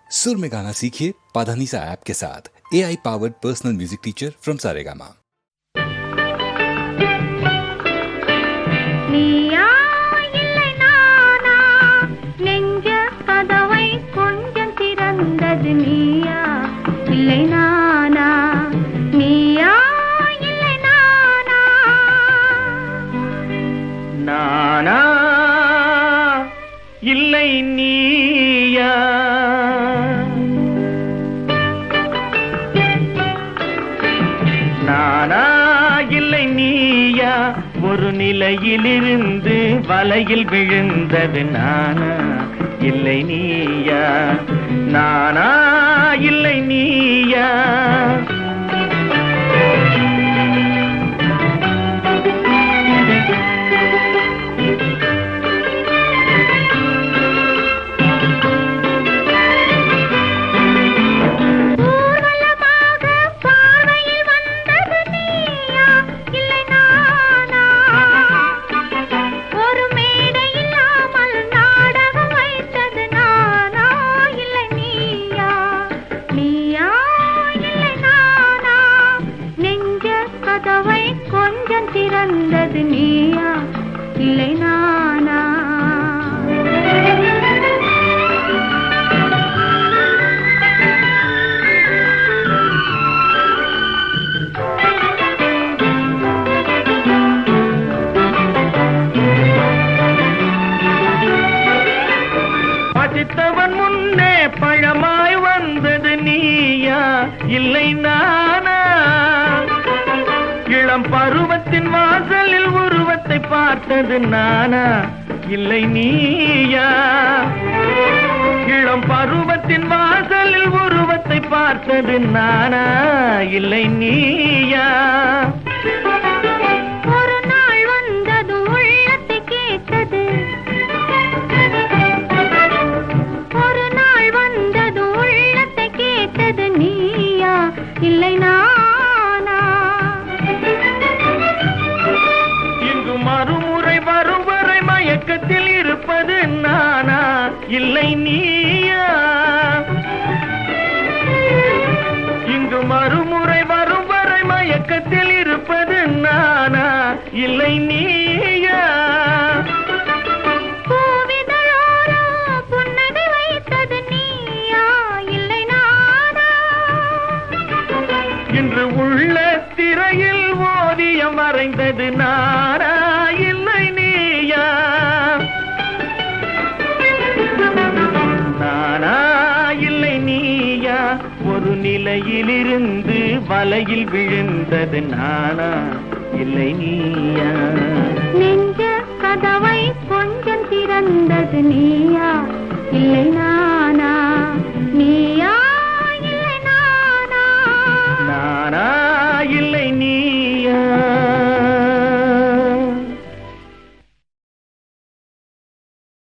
सुर में गाना सीखिए पाधानीसा ऐप के साथ। AI powered personal music teacher from Saregama. நானா இல்லை நீயா, நானா இல்லை நீயா, ஒரு நிலையிலிருந்து வலையில் விழுந்தது நானா இல்லை நீயா, நானா இல்லை நீயா. திறந்தது நீயா இல்லை நானா? பசித்தவன் முன்னே பழமாய் வந்தது நீயா இல்லை நானா? இளம் பருவத்தின் வாசலில் உருவத்தை பார்த்தது நானா இல்லை நீயா? இளம் பருவத்தின் வாசலில் உருவத்தை பார்த்தது நானா இல்லை நீயா? ஒரு நாள் வந்தது உள்ளத்தை கேட்டது, ஒரு நாள் வந்தது உள்ளத்தை கேட்டது நீயா இல்லை நானா? மறுமுறை வரும் வரை மயக்கத்தில் இருப்பது நானா இல்லை நீயா? இங்கு மறுமுறை வரும் வரை மயக்கத்தில் இருப்பது நானா இல்லை நீயா? புன்னகை வைத்தது நீயா இல்லை நானா? இன்று உள்ள திரையில் ஓவியம் வரைந்தது நானா இல்லை நீயா? நானா இல்லை நீயா, ஒரு நிலையிலிருந்து வலையில் விழுந்தது நானா இல்லை நீயா? நெஞ்ச கதவை கொஞ்சம் திறந்தது நீயா